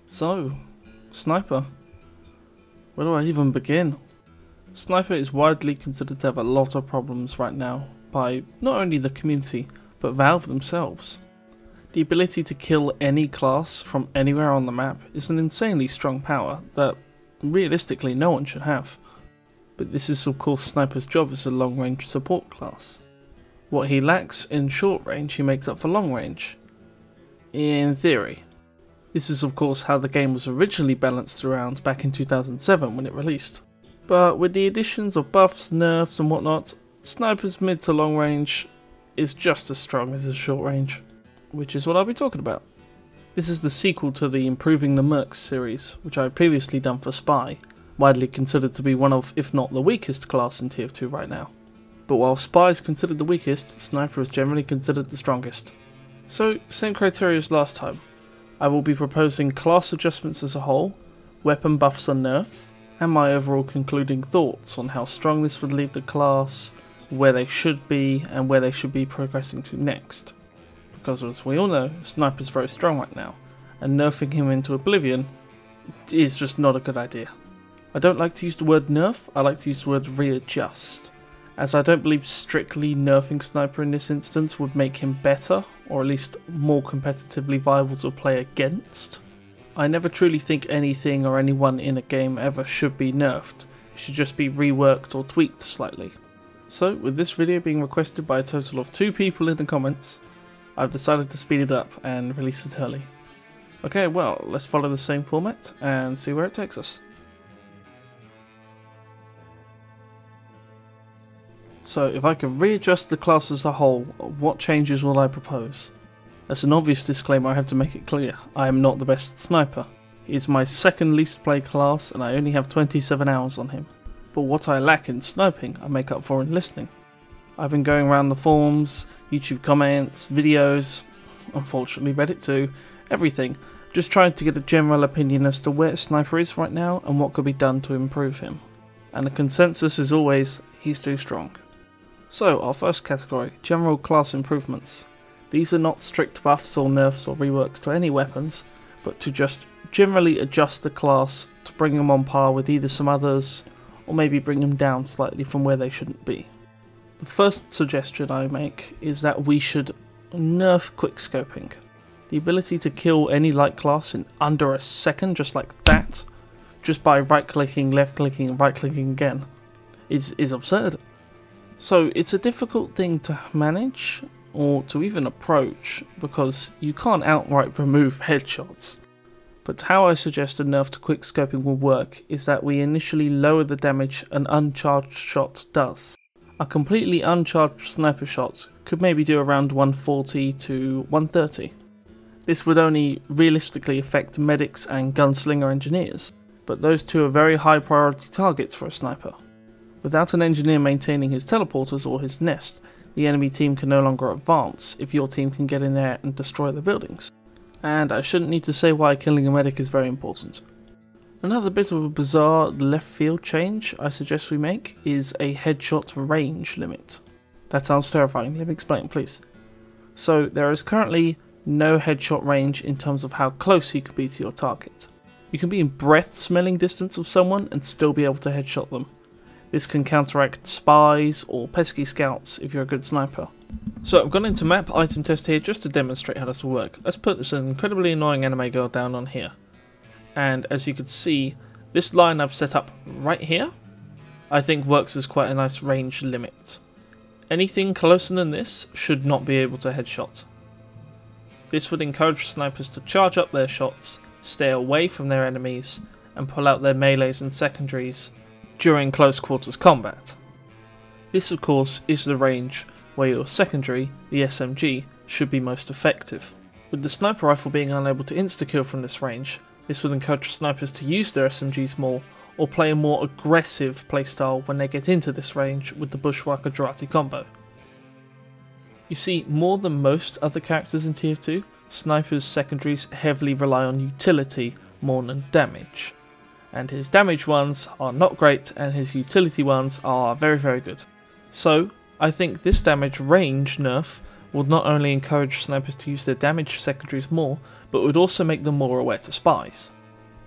So, Sniper. Where do I even begin? Sniper is widely considered to have a lot of problems right now by not only the community, but Valve themselves. The ability to kill any class from anywhere on the map is an insanely strong power that realistically no one should have. But this is of course Sniper's job as a long range support class. What he lacks in short range he makes up for long range. In theory. This is of course how the game was originally balanced around back in 2007 when it released. But with the additions of buffs, nerfs and whatnot, Sniper's mid to long range is just as strong as his short range, which is what I'll be talking about. This is the sequel to the Improving the Mercs series, which I had previously done for Spy, widely considered to be one of, if not the weakest class in TF2 right now. But while Spy is considered the weakest, Sniper is generally considered the strongest. So, same criteria as last time. I will be proposing class adjustments as a whole, weapon buffs and nerfs, and my overall concluding thoughts on how strong this would leave the class, where they should be, and where they should be progressing to next. Because as we all know, Sniper's very strong right now, and nerfing him into oblivion is just not a good idea. I don't like to use the word nerf, I like to use the word readjust, as I don't believe strictly nerfing Sniper in this instance would make him better, or at least more competitively viable to play against. I never truly think anything or anyone in a game ever should be nerfed, it should just be reworked or tweaked slightly. So with this video being requested by a total of 2 people in the comments, I've decided to speed it up and release it early. Okay, well, let's follow the same format and see where it takes us. So if I can readjust the class as a whole, what changes will I propose? As an obvious disclaimer, I have to make it clear, I am not the best sniper. He is my second least played class and I only have 27 hours on him. But what I lack in sniping, I make up for in listening. I've been going around the forums, YouTube comments, videos, unfortunately Reddit too, everything, just trying to get a general opinion as to where Sniper is right now and what could be done to improve him. And the consensus is always, he's too strong. So our first category, general class improvements. These are not strict buffs or nerfs or reworks to any weapons, but to just generally adjust the class to bring them on par with either some others, or maybe bring them down slightly from where they shouldn't be. The first suggestion I make is that we should nerf quickscoping. The ability to kill any light class in under a second, just like that, just by right clicking, left clicking and right clicking again, is absurd. So it's a difficult thing to manage, or to even approach, because you can't outright remove headshots. But how I suggest a nerf to quickscoping will work is that we initially lower the damage an uncharged shot does. A completely uncharged sniper shot could maybe do around 140 to 130. This would only realistically affect medics and gunslinger engineers, but those two are very high priority targets for a sniper. Without an engineer maintaining his teleporters or his nest, the enemy team can no longer advance if your team can get in there and destroy the buildings. And I shouldn't need to say why killing a medic is very important. Another bit of a bizarre left field change I suggest we make is a headshot range limit. That sounds terrifying, let me explain please. So there is currently no headshot range in terms of how close you can be to your target. You can be in breath smelling distance of someone and still be able to headshot them. This can counteract spies or pesky scouts if you're a good sniper. So I've gone into map item test here just to demonstrate how this will work. Let's put this incredibly annoying anime girl down on here. And as you can see, this line I've set up right here, I think works as quite a nice range limit. Anything closer than this should not be able to headshot. This would encourage snipers to charge up their shots, stay away from their enemies, and pull out their melees and secondaries during close quarters combat. This of course is the range where your secondary, the SMG, should be most effective. With the sniper rifle being unable to insta-kill from this range, this would encourage snipers to use their SMGs more, or play a more aggressive playstyle when they get into this range with the Bushwhacker Jarate combo. You see, more than most other characters in TF2, snipers' secondaries heavily rely on utility more than damage. And his damage ones are not great and his utility ones are very good. So I think this damage range nerf would not only encourage snipers to use their damage secondaries more, but would also make them more aware to spies,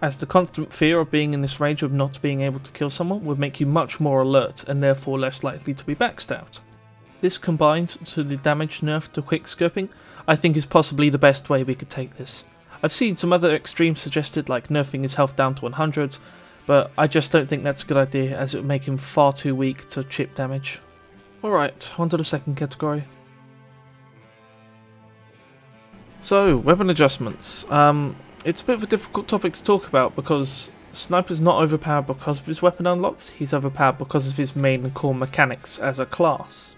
as the constant fear of being in this range of not being able to kill someone would make you much more alert and therefore less likely to be backstabbed. This combined to the damage nerf to quickscoping, I think is possibly the best way we could take this. I've seen some other extremes suggested, like nerfing his health down to 100, but I just don't think that's a good idea, as it would make him far too weak to chip damage. Alright, on to the second category. So, weapon adjustments. It's a bit of a difficult topic to talk about because Sniper's not overpowered because of his weapon unlocks, he's overpowered because of his main and core mechanics as a class.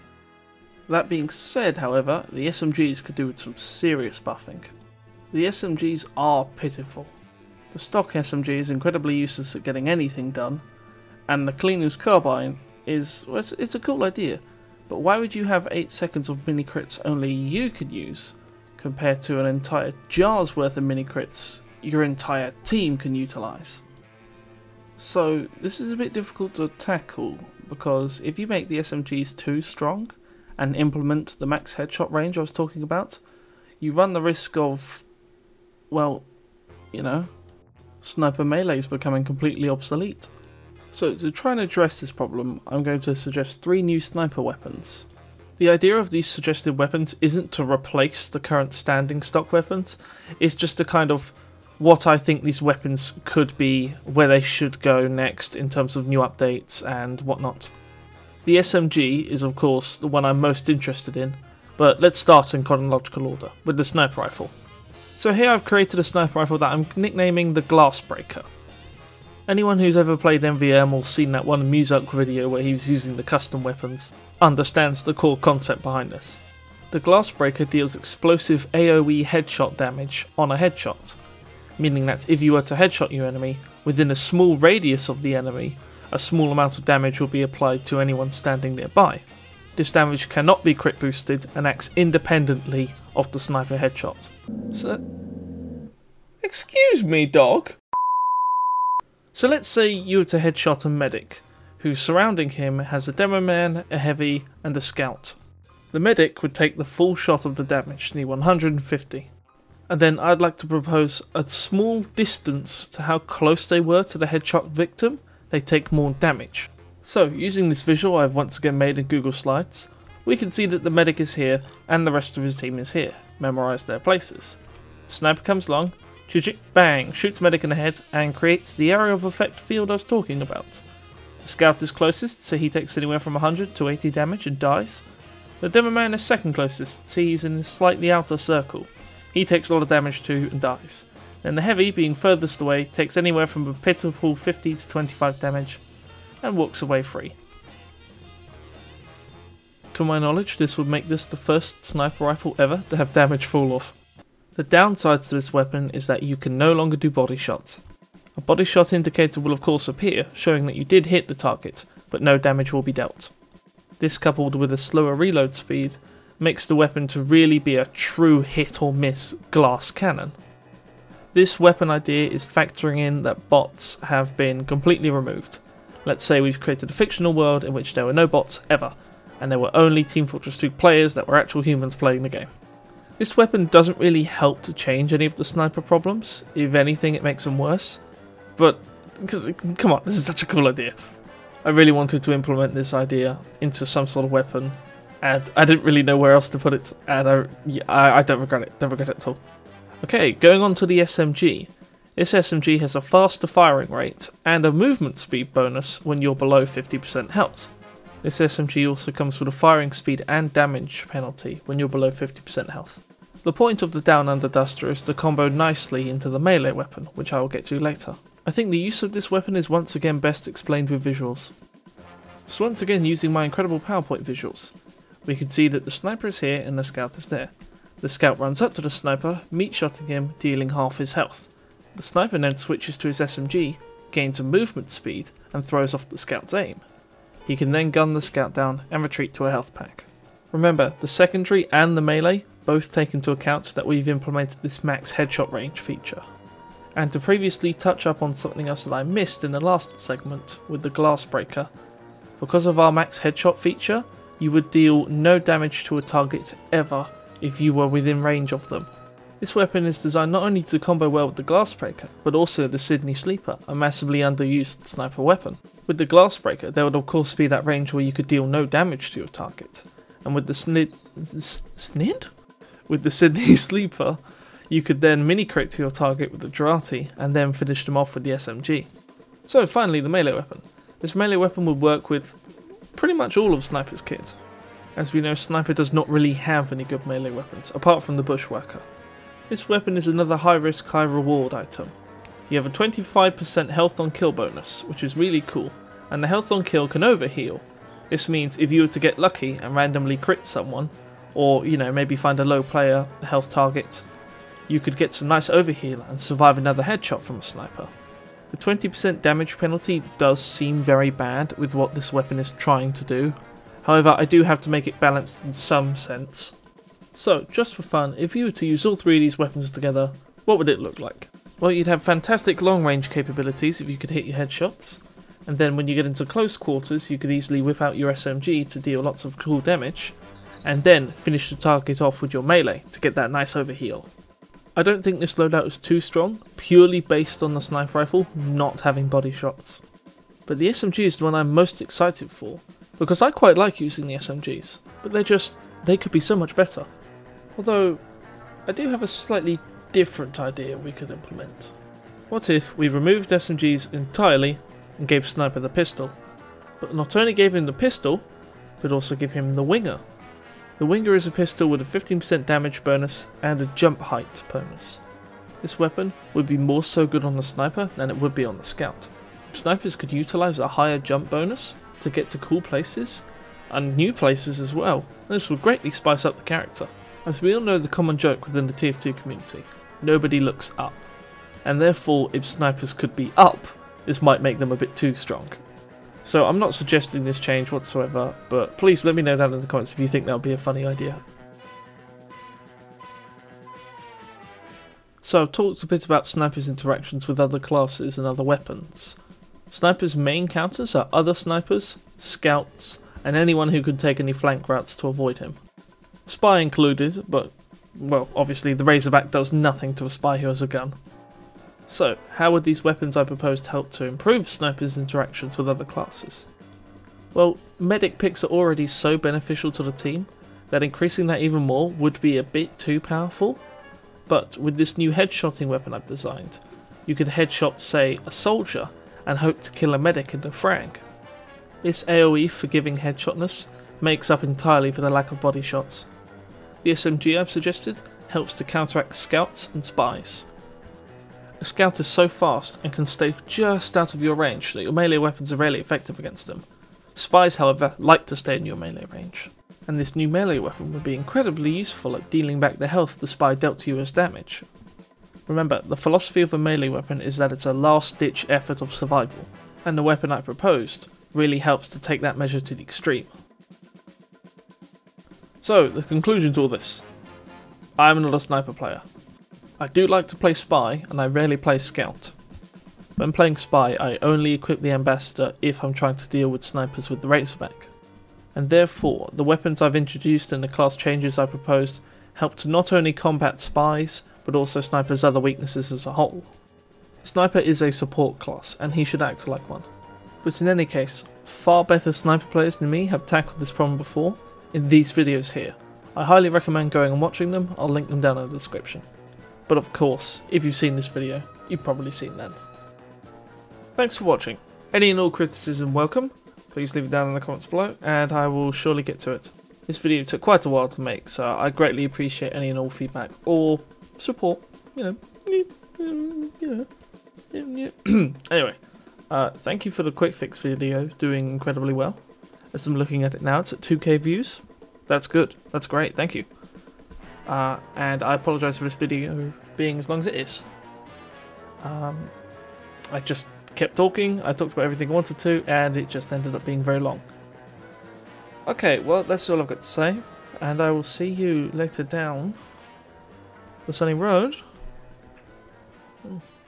That being said, however, the SMGs could do with some serious buffing. The SMGs are pitiful. The stock SMG is incredibly useless at getting anything done, and the Cleaner's Carbine is, well, it's a cool idea, but why would you have 8 seconds of mini crits only you can use, compared to an entire jar's worth of mini crits your entire team can utilise? So this is a bit difficult to tackle, because if you make the SMGs too strong and implement the max headshot range I was talking about, you run the risk of, well, you know, sniper melees becoming completely obsolete. So to try and address this problem, I'm going to suggest 3 new sniper weapons. The idea of these suggested weapons isn't to replace the current standing stock weapons, it's just to kind of what I think these weapons could be, where they should go next in terms of new updates and whatnot. The SMG is of course the one I'm most interested in, but let's start in chronological order, with the sniper rifle. So here I've created a sniper rifle that I'm nicknaming the Glassbreaker. Anyone who's ever played MVM or seen that one Muzak video where he was using the custom weapons understands the core concept behind this. The Glassbreaker deals explosive AoE headshot damage on a headshot, meaning that if you were to headshot your enemy, within a small radius of the enemy, a small amount of damage will be applied to anyone standing nearby. This damage cannot be crit boosted and acts independently of the sniper headshot. So, excuse me, dog? So let's say you were to headshot a medic, who surrounding him has a demo man, a heavy, and a scout. The medic would take the full shot of the damage, the 150. And then I'd like to propose a small distance to how close they were to the headshot victim, they take more damage. So, using this visual I've once again made in Google Slides, we can see that the medic is here and the rest of his team is here. Memorise their places. Sniper comes along, bang, shoots medic in the head and creates the area of effect field I was talking about. The scout is closest, so he takes anywhere from 100 to 80 damage and dies. The demo man is second closest, so he's in the slightly outer circle. He takes a lot of damage too and dies. Then the heavy, being furthest away, takes anywhere from a pitiful 50 to 25 damage and walks away free. To my knowledge, this would make this the first sniper rifle ever to have damage fall off. The downside to this weapon is that you can no longer do body shots. A body shot indicator will of course appear, showing that you did hit the target, but no damage will be dealt. This, coupled with a slower reload speed, makes the weapon to really be a true hit or miss glass cannon. This weapon idea is factoring in that bots have been completely removed. Let's say we've created a fictional world in which there were no bots ever, and there were only Team Fortress 2 players that were actual humans playing the game. This weapon doesn't really help to change any of the sniper problems, if anything it makes them worse, but come on, this is such a cool idea. I really wanted to implement this idea into some sort of weapon, and I didn't really know where else to put it, and I don't regret it, at all. Okay, going on to the SMG. This SMG has a faster firing rate and a movement speed bonus when you're below 50% health. This SMG also comes with a firing speed and damage penalty when you're below 50% health. The point of the Down Under Duster is to combo nicely into the melee weapon, which I will get to later. I think the use of this weapon is once again best explained with visuals. So once again, using my incredible PowerPoint visuals, we can see that the sniper is here and the scout is there. The scout runs up to the sniper, meat-shotting him, dealing half his health. The sniper then switches to his SMG, gains a movement speed, and throws off the scout's aim. He can then gun the scout down and retreat to a health pack. Remember, the secondary and the melee both take into account that we've implemented this max headshot range feature. And to previously touch up on something else that I missed in the last segment with the Glassbreaker, because of our max headshot feature, you would deal no damage to a target ever if you were within range of them. This weapon is designed not only to combo well with the Glassbreaker, but also the Sydney Sleeper, a massively underused sniper weapon. With the Glassbreaker, there would of course be that range where you could deal no damage to your target, and with the With the Sydney Sleeper, you could then mini-crit to your target with the Jurati, and then finish them off with the SMG. So finally, the melee weapon. This melee weapon would work with pretty much all of Sniper's kit. As we know, Sniper does not really have any good melee weapons, apart from the Bushwhacker. This weapon is another high risk, high reward item. You have a 25% health on kill bonus, which is really cool, and the health on kill can overheal. This means if you were to get lucky and randomly crit someone, or maybe find a low player health target, you could get some nice overheal and survive another headshot from a sniper. The 20% damage penalty does seem very bad with what this weapon is trying to do, however I do have to make it balanced in some sense. So, just for fun, if you were to use all three of these weapons together, what would it look like? Well, you'd have fantastic long range capabilities if you could hit your headshots, and then when you get into close quarters you could easily whip out your SMG to deal lots of cool damage, and then finish the target off with your melee to get that nice overheal. I don't think this loadout is too strong, purely based on the sniper rifle not having body shots. But the SMG is the one I'm most excited for, because I quite like using the SMGs, but they could be so much better. Although, I do have a slightly different idea we could implement. What if we removed SMGs entirely and gave Sniper the pistol? But not only gave him the pistol, but also give him the Winger. The Winger is a pistol with a 15% damage bonus and a jump height bonus. This weapon would be more so good on the Sniper than it would be on the Scout. Snipers could utilise a higher jump bonus to get to cool places, and new places as well, and this would greatly spice up the character. As we all know the common joke within the TF2 community, nobody looks up, and therefore if snipers could be up, this might make them a bit too strong. So I'm not suggesting this change whatsoever, but please let me know down in the comments if you think that would be a funny idea. So I've talked a bit about Sniper's interactions with other classes and other weapons. Sniper's main counters are other snipers, scouts, and anyone who could take any flank routes to avoid him. Spy included, but, well, obviously the Razorback does nothing to a spy who has a gun. So, how would these weapons I proposed help to improve Sniper's interactions with other classes? Well, medic picks are already so beneficial to the team that increasing that even more would be a bit too powerful, but with this new headshotting weapon I've designed, you could headshot, say, a soldier and hope to kill a medic in the frag. This AoE for giving headshotness makes up entirely for the lack of body shots. The SMG I've suggested helps to counteract scouts and spies. A scout is so fast and can stay just out of your range that your melee weapons are rarely effective against them. Spies, however, like to stay in your melee range, and this new melee weapon would be incredibly useful at dealing back the health the spy dealt to you as damage. Remember, the philosophy of a melee weapon is that it's a last-ditch effort of survival, and the weapon I proposed really helps to take that measure to the extreme. So, the conclusion to all this. I am not a sniper player. I do like to play spy, and I rarely play scout. When playing spy, I only equip the ambassador if I'm trying to deal with snipers with the Razorback. And therefore, the weapons I've introduced and the class changes I proposed help to not only combat spies, but also snipers' other weaknesses as a whole. Sniper is a support class, and he should act like one. But in any case, far better sniper players than me have tackled this problem before in these videos here. I highly recommend going and watching them. I'll link them down in the description. But of course, if you've seen this video, you've probably seen them. Thanks for watching. Any and all criticism welcome. Please leave it down in the comments below, and I will surely get to it. This video took quite a while to make, so I greatly appreciate any and all feedback or support. Anyway, thank you for the quick fix video, doing incredibly well. As I'm looking at it now, it's at 2k views. That's good. That's great. Thank you. And I apologise for this video being as long as it is. I just kept talking, I talked about everything I wanted to, and it just ended up being very long. Okay, well, that's all I've got to say, and I will see you later down the sunny road.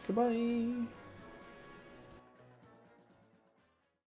Goodbye.